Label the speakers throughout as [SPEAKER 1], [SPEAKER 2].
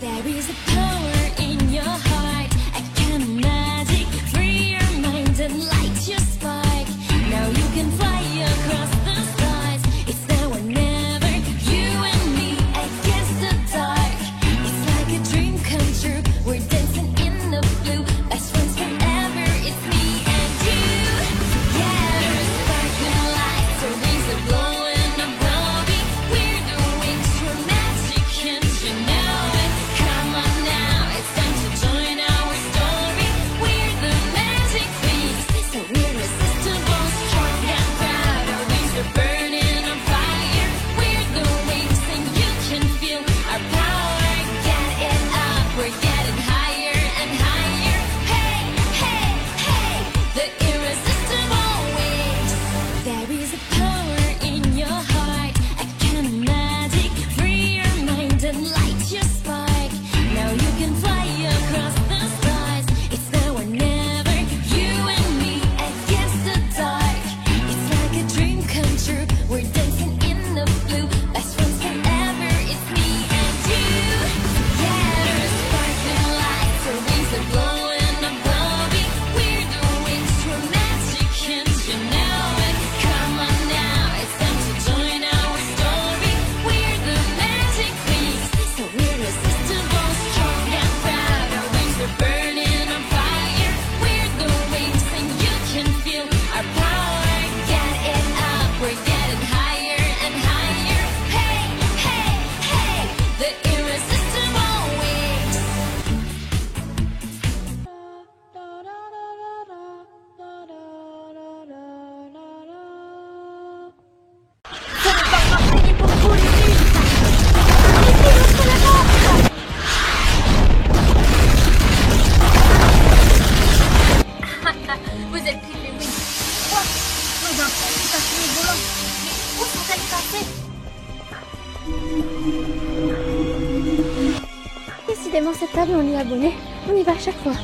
[SPEAKER 1] There is a power in your heart. I can magic free your mind and light your spark. Now you can fly across the stars. It's now or never, you and me against the dark. It's like a dream come true. We're dancing in the blue. Best friends forever. It's me and you. Yeah, sparkling lights, our wings are blowing above me. We're the wings, your magic, and you know it. Come on now, it's time to join our story. We're the magic beasts, so we're irresistible, strong and proud. Our wings are burning on fire. We're the wings, and you can feel our power. Get it up, we're getting higher and higher. Hey, hey, hey, the irresistible wings. There is a power in your heart. I can magic free your mind and light your spark. Now you can fly across the stars. It's now or never, you and me against the dark. It's like a dream come true. We're dancing in the blue. Best friends forever. It's me and you. Yeah, sparkling lights, our wings are blowing above me. We're the wings, your magic, and you know it. Come on now, it's time to join our story. We're the magic beasts, so we're irresistible, strong and proud. Our wings are burning on fire. We're the wings, and you can feel our power. Get it up, we're getting higher and higher. Hey, hey, hey, the irresistible wings.
[SPEAKER 2] Vous êtes pris les wings. Quoi? Dans un fond tout à fait volant. Mais où sont-elles passées? Décidément, cette table, on y est abonné. On y va à chaque fois.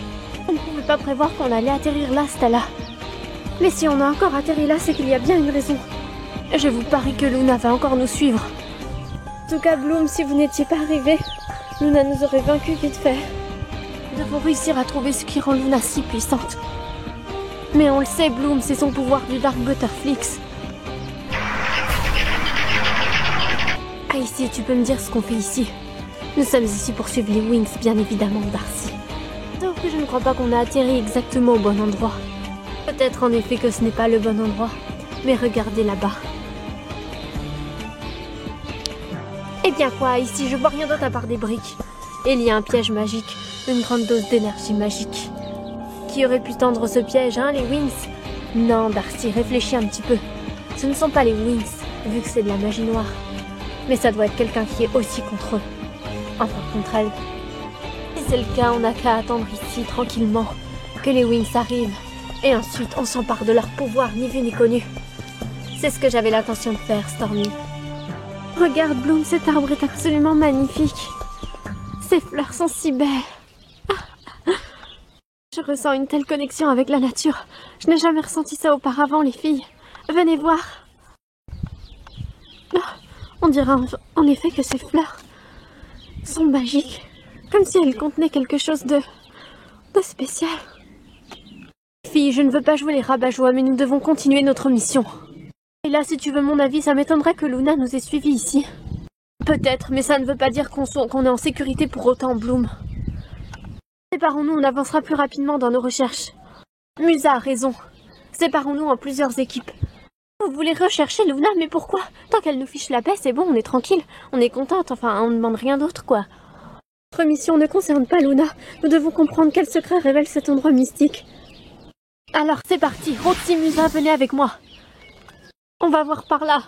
[SPEAKER 2] On ne pouvait pas prévoir qu'on allait atterrir là, Stella. Mais si on a encore atterri là, c'est qu'il y a bien une raison. Je vous parie que Luna va encore nous suivre. En tout cas, Bloom, si vous n'étiez pas arrivé, Luna nous aurait vaincus vite fait. Nous devons réussir à trouver ce qui rend Luna si puissante. Mais on le sait, Bloom, c'est son pouvoir du Dark Butterflix. Ah, ici, tu peux me dire ce qu'on fait ici? Nous sommes ici pour suivre les Wings, bien évidemment, Darcy. Sauf que je ne crois pas qu'on a atterri exactement au bon endroit. Peut-être en effet que ce n'est pas le bon endroit, mais regardez là-bas. Eh bien quoi, ici je vois rien d'autre à part des briques. Et il y a un piège magique, une grande dose d'énergie magique. Qui aurait pu tendre ce piège, hein, les Wings? Non, Darcy, réfléchis un petit peu. Ce ne sont pas les Wings, vu que c'est de la magie noire. Mais ça doit être quelqu'un qui est aussi contre eux. Enfin, contre elles. Si c'est le cas, on n'a qu'à attendre ici, tranquillement, que les Wings arrivent. Et ensuite, on s'empare de leur pouvoir, ni vu ni connu. C'est ce que j'avais l'intention de faire, Stormy. Regarde, Bloom, cet arbre est absolument magnifique. Ces fleurs sont si belles. Je ressens une telle connexion avec la nature. Je n'ai jamais ressenti ça auparavant, les filles. Venez voir. On dirait en effet que ces fleurs sont magiques. Comme si elles contenaient quelque chose de spécial. Filles, je ne veux pas jouer les rabat-joie, mais nous devons continuer notre mission. Et là, si tu veux mon avis, ça m'étonnerait que Luna nous ait suivis ici. Peut-être, mais ça ne veut pas dire qu'on est en sécurité pour autant, Bloom. Séparons-nous, on avancera plus rapidement dans nos recherches. Musa a raison. Séparons-nous en plusieurs équipes. Vous voulez rechercher Luna, mais pourquoi? Tant qu'elle nous fiche la paix, c'est bon, on est tranquille. On est contente, enfin, on ne demande rien d'autre, quoi. Notre mission ne concerne pas Luna. Nous devons comprendre quel secret révèle cet endroit mystique. Alors, c'est parti. Roxy, Musa, venez avec moi. On va voir par là.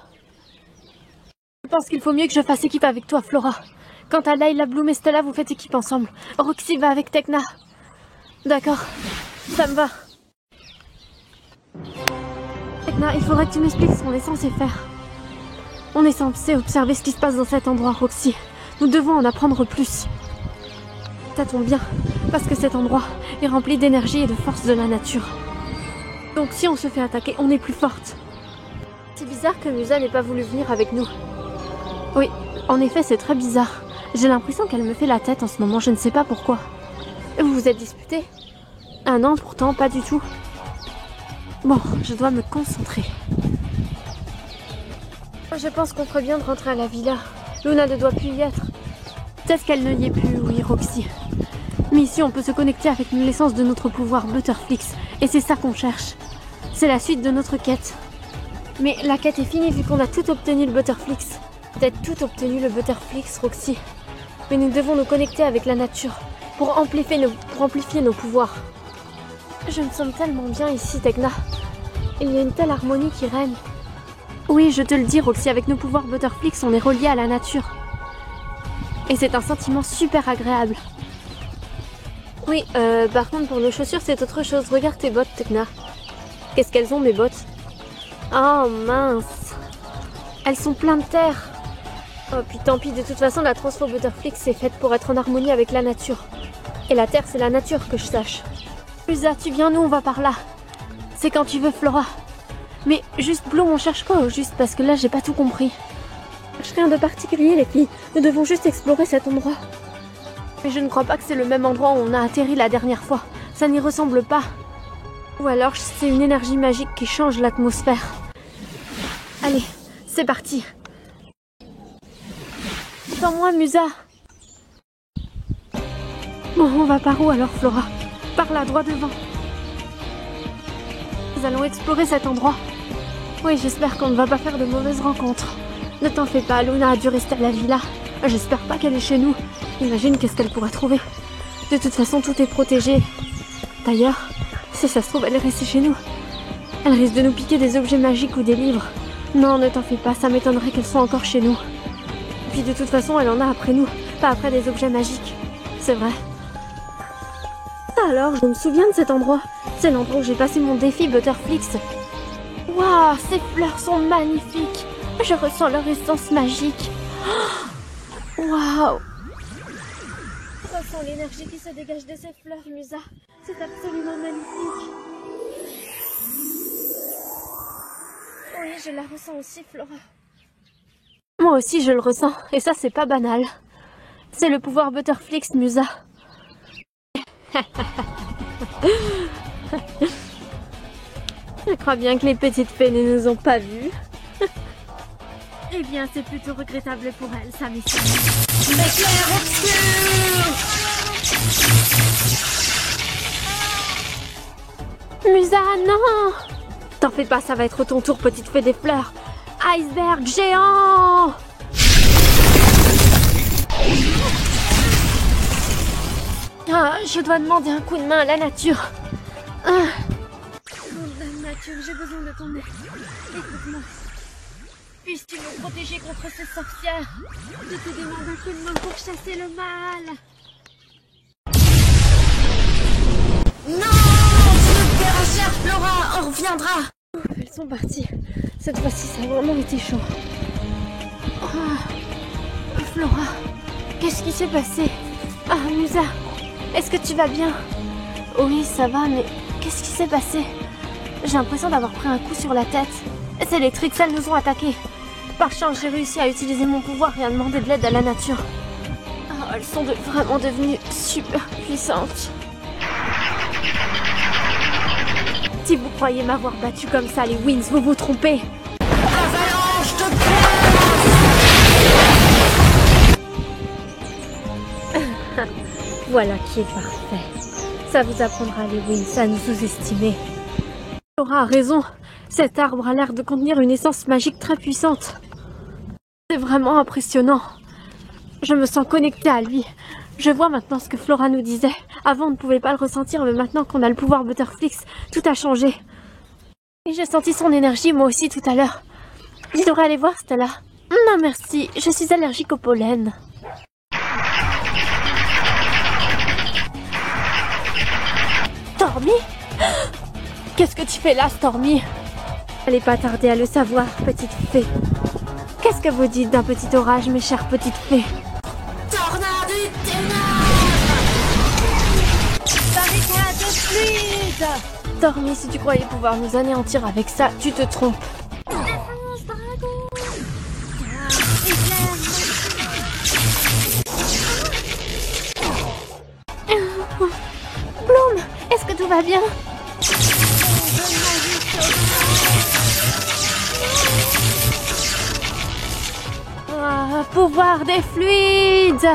[SPEAKER 2] Je pense qu'il faut mieux que je fasse équipe avec toi, Flora. Quant à Layla, Bloom et Stella, vous faites équipe ensemble. Roxy va avec Tekna. D'accord, ça me va. Tekna, il faudrait que tu m'expliques ce qu'on est censé faire. On est censé observer ce qui se passe dans cet endroit, Roxy. Nous devons en apprendre plus. Ça tombe bien, parce que cet endroit est rempli d'énergie et de force de la nature. Donc si on se fait attaquer, on est plus forte. C'est bizarre que Musa n'ait pas voulu venir avec nous. Oui, en effet, c'est très bizarre. J'ai l'impression qu'elle me fait la tête en ce moment, je ne sais pas pourquoi. Vous vous êtes disputés? Ah non, pourtant, pas du tout. Bon, je dois me concentrer. Je pense qu'on ferait bien de rentrer à la villa. Luna ne doit plus y être. Peut-être qu'elle ne y est plus, oui, Roxy. Mais ici, on peut se connecter avec l'essence de notre pouvoir Butterflix. Et c'est ça qu'on cherche. C'est la suite de notre quête. Mais la quête est finie vu qu'on a tout obtenu le Butterflix. Peut-être tout obtenu le Butterflix, Roxy. Mais nous devons nous connecter avec la nature pour amplifier nos pouvoirs. Je me sens tellement bien ici, Tekna. Il y a une telle harmonie qui règne. Oui, je te le dis, Roxy, avec nos pouvoirs Butterflix, on est reliés à la nature. Et c'est un sentiment super agréable. Oui, par contre, pour nos chaussures, c'est autre chose. Regarde tes bottes, Tekna. Qu'est-ce qu'elles ont, mes bottes? Oh, mince. Elles sont pleines de terre. Oh, puis tant pis, de toute façon, la transfo Butterflix est faite pour être en harmonie avec la nature. Et la terre, c'est la nature, que je sache. Musa, tu viens, nous, on va par là. C'est quand tu veux, Flora. Mais juste, Bloom, on cherche quoi au juste? Parce que là, j'ai pas tout compris. Rien de particulier, les filles. Nous devons juste explorer cet endroit. Mais je ne crois pas que c'est le même endroit où on a atterri la dernière fois. Ça n'y ressemble pas. Ou alors, c'est une énergie magique qui change l'atmosphère. Allez, c'est parti. Sans moi, Musa. Bon, on va par où alors, Flora? Par là, droit devant. Nous allons explorer cet endroit. Oui, j'espère qu'on ne va pas faire de mauvaises rencontres. Ne t'en fais pas, Luna a dû rester à la villa. J'espère pas qu'elle est chez nous. Imagine qu'est-ce qu'elle pourra trouver. De toute façon, tout est protégé. D'ailleurs, si ça se trouve, elle est restée chez nous. Elle risque de nous piquer des objets magiques ou des livres. Non, ne t'en fais pas, ça m'étonnerait qu'elle soit encore chez nous. Et puis de toute façon, elle en a après nous, pas après des objets magiques. C'est vrai. Alors, je me souviens de cet endroit. C'est l'endroit où j'ai passé mon défi Butterflix. Waouh, ces fleurs sont magnifiques. Je ressens leur essence magique. Waouh. Je ressens l'énergie qui se dégage de ces fleurs, Musa. C'est absolument magnifique. Oui, je la ressens aussi, Flora. Moi aussi, je le ressens. Et ça, c'est pas banal. C'est le pouvoir Butterflix, Musa. Je crois bien que les petites fées ne nous ont pas vus. Eh bien, c'est plutôt regrettable pour elles, sa mission. L'éclair obscur! Musa, non! T'en fais pas, ça va être ton tour, petite fée des fleurs. Iceberg géant! Ah, je dois demander un coup de main à la nature. Ah. Dame nature, j'ai besoin de ton aide. Écoute-moi. Puisses-tu me protéger contre ces sorcières? Je te demande un coup de main pour chasser le mal. Non! Tu nous perds, chère Flora! On reviendra! Ouf, elles sont parties. Cette fois-ci, ça a vraiment été chaud. Ah. Flora, qu'est-ce qui s'est passé? Ah, Musa, est-ce que tu vas bien? Oui, ça va, mais qu'est-ce qui s'est passé? J'ai l'impression d'avoir pris un coup sur la tête. C'est les Trix, elles nous ont attaqués. Par chance, j'ai réussi à utiliser mon pouvoir et à demander de l'aide à la nature. Oh, elles sont vraiment devenues super puissantes. Si vous croyez m'avoir battu comme ça, les Wings, vous vous trompez. Avalanche de glace. Voilà qui est parfait. Ça vous apprendra, les Wings, à nous sous-estimer. Flora a raison. Cet arbre a l'air de contenir une essence magique très puissante. C'est vraiment impressionnant. Je me sens connectée à lui. Je vois maintenant ce que Flora nous disait. Avant, on ne pouvait pas le ressentir, mais maintenant qu'on a le pouvoir Butterflix, tout a changé. Et j'ai senti son énergie, moi aussi, tout à l'heure. Je devrais aller voir Stella. Non, merci. Je suis allergique au pollen. Stormy? Qu'est-ce que tu fais là, Stormy? Allez pas tarder à le savoir, petite fée. Qu'est-ce que vous dites d'un petit orage, mes chères petites fées? Tornade du ténèbres! Barricade fluide! Stormy, si tu croyais pouvoir nous anéantir avec ça, tu te trompes. Défense, dragon! tout va bien. Ah, pouvoir des fluides.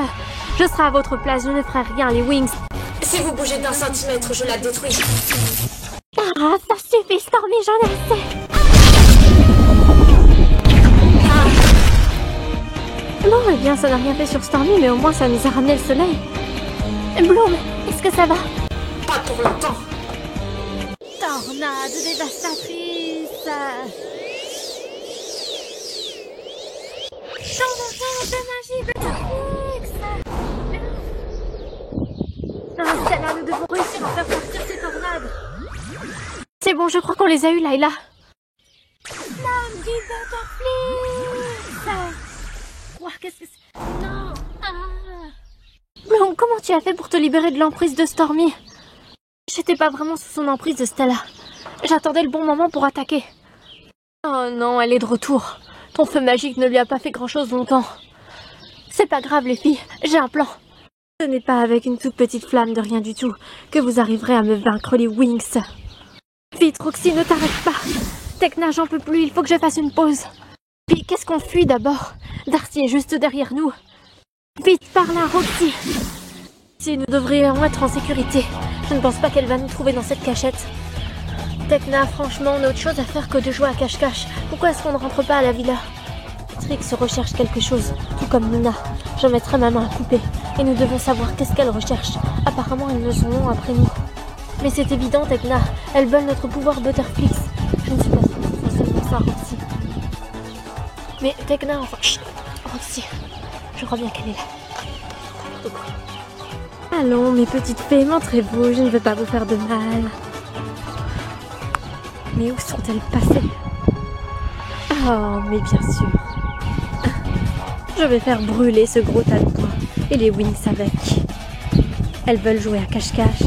[SPEAKER 2] Je serai à votre place, je ne ferai rien, les Wings.
[SPEAKER 3] Si vous bougez d'1 centimètre, je la détruis.
[SPEAKER 2] Ah, ça suffit, Stormy, j'en ai assez. Bon, eh bien, ça n'a rien fait sur Stormy, mais au moins ça nous a ramené le soleil. Bloom, est-ce que ça va?
[SPEAKER 3] Pas pour longtemps.
[SPEAKER 2] Tornade dévastatrice. Changeant de magie Butterflix. Non, celle-là, nous devons réussir à faire partir ces tornades. C'est bon, je crois qu'on les a eus, Layla. Flamme du Butterflix. Ouah, qu'est-ce que c'est? Non. Bloom, comment tu as fait pour te libérer de l'emprise de Stormy? J'étais pas vraiment sous son emprise de Stella. J'attendais le bon moment pour attaquer. Oh non, elle est de retour. Ton feu magique ne lui a pas fait grand-chose longtemps. C'est pas grave, les filles, j'ai un plan. Ce n'est pas avec une toute petite flamme de rien du tout que vous arriverez à me vaincre, les Wings. Vite, Roxy, ne t'arrête pas. Tekna, j'en peux plus, il faut que je fasse une pause. Puis, qu'est-ce qu'on fuit d'abord? Darcy est juste derrière nous. Vite, par là, Roxy. Si nous devrions être en sécurité, je ne pense pas qu'elle va nous trouver dans cette cachette. Tekna, franchement, on a autre chose à faire que de jouer à cache-cache. Pourquoi est-ce qu'on ne rentre pas à la villa? Trix recherche quelque chose, tout comme Luna. Je mettrai ma main à couper, et nous devons savoir qu'est-ce qu'elle recherche. Apparemment, elles ne sont non après nous. Mais c'est évident, Tekna, elles veulent notre pouvoir Butterflix. Je ne suis pas sûre que ce soit seulement ça, Roxy. Mais Tekna, enfin... Chut, Roxy, je crois bien qu'elle est là. Allons, mes petites fées, montrez-vous, je ne veux pas vous faire de mal. Mais où sont-elles passées? Oh, mais bien sûr. Je vais faire brûler ce gros tas de bois et les Wings avec. Elles veulent jouer à cache-cache.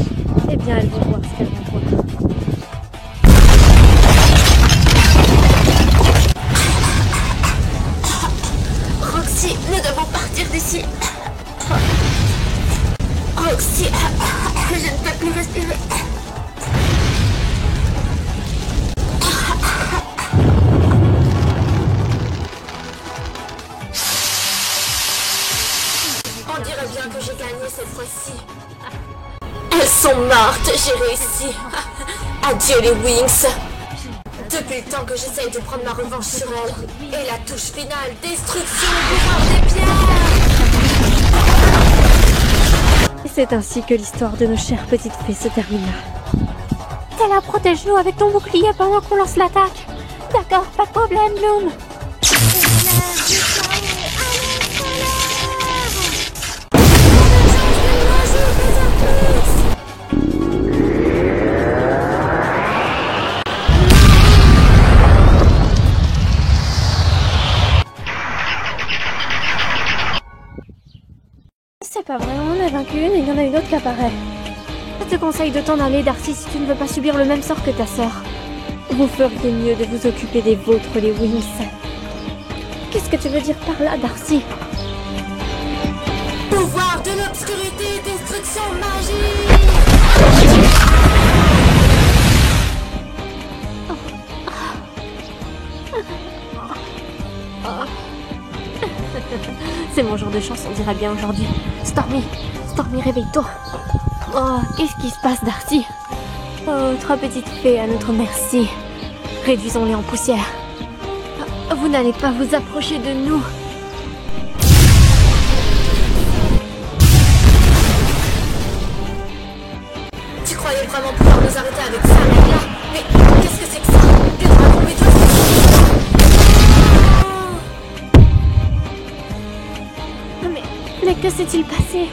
[SPEAKER 2] Eh bien, elles vont voir ce qu'elles vont voir.
[SPEAKER 3] Roxy, nous devons partir d'ici. Roxy, je ne peux plus respirer. On dirait bien que j'ai gagné cette fois-ci. Elles sont mortes, j'ai réussi. Adieu les Wings. Depuis le temps que j'essaye de prendre ma revanche sur elles. Et la touche finale, destruction au pouvoir des pierres.
[SPEAKER 2] Et c'est ainsi que l'histoire de nos chères petites fées se termina. Stella, protège-nous avec ton bouclier pendant qu'on lance l'attaque. D'accord, pas de problème, Bloom. C'est pas vrai, on en a vaincu une et il y en a une autre qui apparaît. Je te conseille de t'en aller, Darcy, si tu ne veux pas subir le même sort que ta sœur. Vous feriez mieux de vous occuper des vôtres, les Wings. Qu'est-ce que tu veux dire par là, Darcy?
[SPEAKER 3] Pouvoir de l'obscurité, destruction magique.
[SPEAKER 2] C'est mon jour de chance, on dirait bien aujourd'hui. Stormy, réveille-toi. Oh, qu'est-ce qui se passe, Darcy? Oh, 3 petites fées à notre merci. Réduisons-les en poussière. Vous n'allez pas vous approcher de nous.
[SPEAKER 3] Tu croyais vraiment pouvoir nous arrêter avec ça, là? Mais qu'est-ce que c'est que ça? Des dragons
[SPEAKER 2] Mais que s'est-il passé?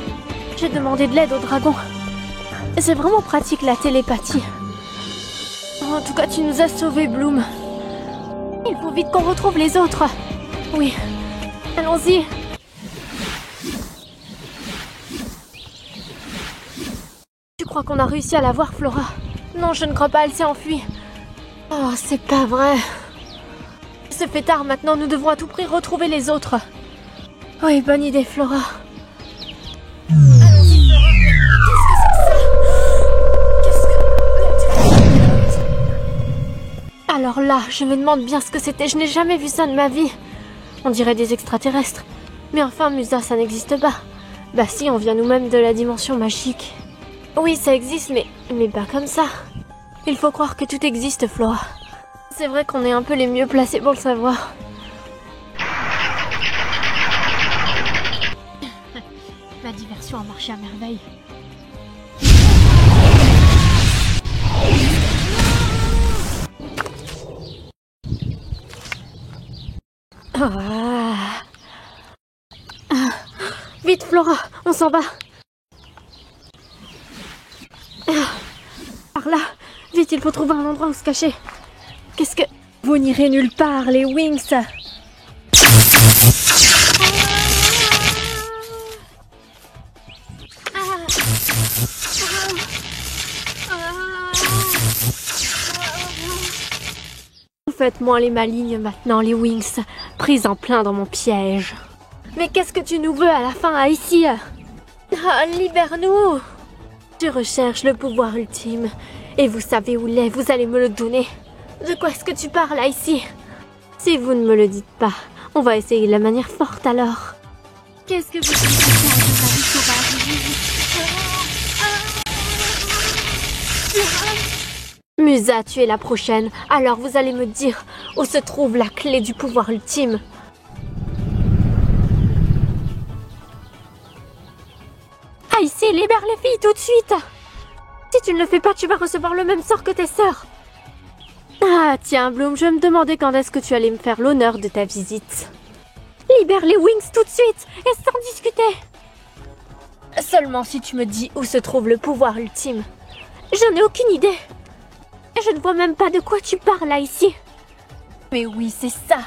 [SPEAKER 2] J'ai demandé de l'aide au dragon. C'est vraiment pratique la télépathie. En tout cas, tu nous as sauvés, Bloom. Il faut vite qu'on retrouve les autres. Oui, allons-y. Tu crois qu'on a réussi à la voir, Flora? Non, je ne crois pas, elle s'est enfuie. Oh, c'est pas vrai. C'est fait tard maintenant, nous devons à tout prix retrouver les autres. Oui, bonne idée, Flora. Alors là, je me demande bien ce que c'était. Je n'ai jamais vu ça de ma vie. On dirait des extraterrestres. Mais enfin, Musa, ça n'existe pas. Bah si, on vient nous-mêmes de la dimension magique. Oui, ça existe, mais pas comme ça. Il faut croire que tout existe, Flora. C'est vrai qu'on est un peu les mieux placés pour le savoir. Ma diversion a marché à merveille. Vite, Flora, on s'en va. Par là, vite, il faut trouver un endroit où se cacher. Qu'est-ce que... Vous n'irez nulle part, les Wings. Faites-moi les malignes maintenant, les Wings, prise en plein dans mon piège. Mais qu'est-ce que tu nous veux à la fin, ici? Libère-nous! Je recherche le pouvoir ultime, et vous savez où il est, vous allez me le donner. De quoi est-ce que tu parles, ici? Si vous ne me le dites pas, on va essayer de la manière forte alors. Qu'est-ce que vous dites Musa, tu es la prochaine, alors vous allez me dire où se trouve la clé du pouvoir ultime. Ici, libère les filles tout de suite. Si tu ne le fais pas, tu vas recevoir le même sort que tes sœurs. Ah, tiens, Bloom, je me demandais quand est-ce que tu allais me faire l'honneur de ta visite. Libère les Wings tout de suite, et sans discuter. Seulement si tu me dis où se trouve le pouvoir ultime. Je n'ai aucune idée. Je ne vois même pas de quoi tu parles là, ici. Mais oui, c'est ça.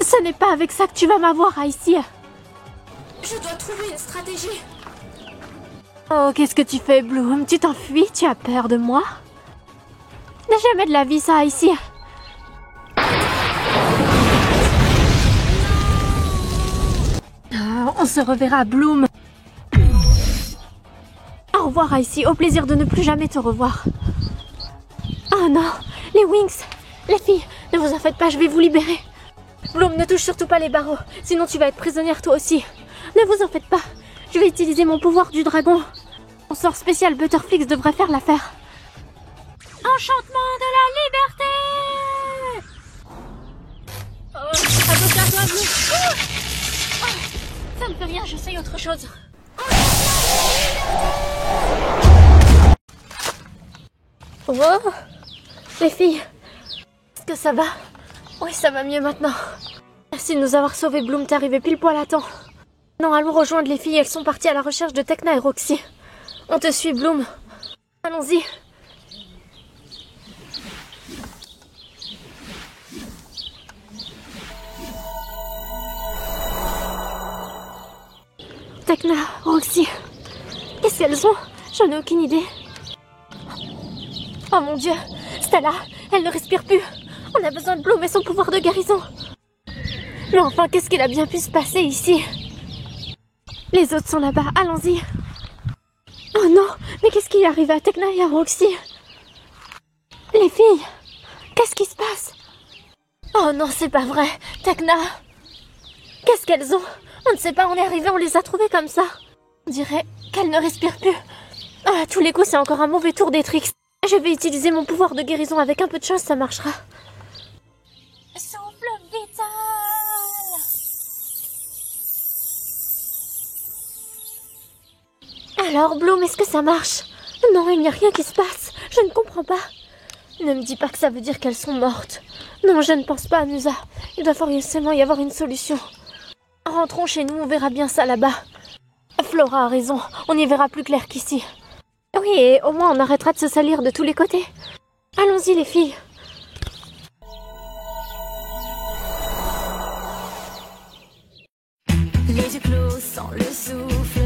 [SPEAKER 2] Ce n'est pas avec ça que tu vas m'avoir, ici.
[SPEAKER 3] Je dois trouver une stratégie.
[SPEAKER 2] Oh, qu'est-ce que tu fais, Bloom? Tu t'enfuis? Tu as peur de moi? N'a jamais de la vie, ça, ici. On se reverra, Bloom. Au revoir, ici. Au plaisir de ne plus jamais te revoir. Oh non, les Wings. Les filles, ne vous en faites pas, je vais vous libérer. Bloom, ne touche surtout pas les barreaux, sinon tu vas être prisonnière toi aussi. Ne vous en faites pas, je vais utiliser mon pouvoir du dragon. Mon sort spécial Butterflix devrait faire l'affaire. Enchantement de la liberté! Oh, attention à toi, Bloom. Ça ne fait rien, j'essaye autre chose. Oh, les filles, est-ce que ça va? Oui, ça va mieux maintenant. Merci de nous avoir sauvés, Bloom, t'es arrivé pile poil à temps. Non, allons rejoindre les filles, elles sont parties à la recherche de Tecna et Roxy. On te suit, Bloom. Allons-y. Tecna, Roxy, qu'est-ce qu'elles ont? J'en ai aucune idée. Oh mon Dieu, Stella, elle ne respire plus. On a besoin de Bloom et son pouvoir de guérison. Mais enfin, qu'est-ce qu'il a bien pu se passer ici? Les autres sont là-bas, allons-y. Oh non, mais qu'est-ce qui est arrivé à Tecna et à Roxy? Les filles, qu'est-ce qui se passe? Oh non, c'est pas vrai, Tecna. Qu'est-ce qu'elles ont? On ne sait pas, on est arrivé, on les a trouvées comme ça. On dirait qu'elles ne respirent plus. Ah, à tous les coups, c'est encore un mauvais tour des tricks. Je vais utiliser mon pouvoir de guérison, avec un peu de chance, ça marchera. Souffle vital. Alors, Bloom, est-ce que ça marche? Non, il n'y a rien qui se passe. Je ne comprends pas. Ne me dis pas que ça veut dire qu'elles sont mortes. Non, je ne pense pas à Musa. Il doit forcément y avoir une solution. Rentrons chez nous, on verra bien ça là-bas. Flora a raison, on y verra plus clair qu'ici. Oui, et au moins on arrêtera de se salir de tous les côtés. Allons-y les filles.
[SPEAKER 1] Les yeux clos sans le souffle.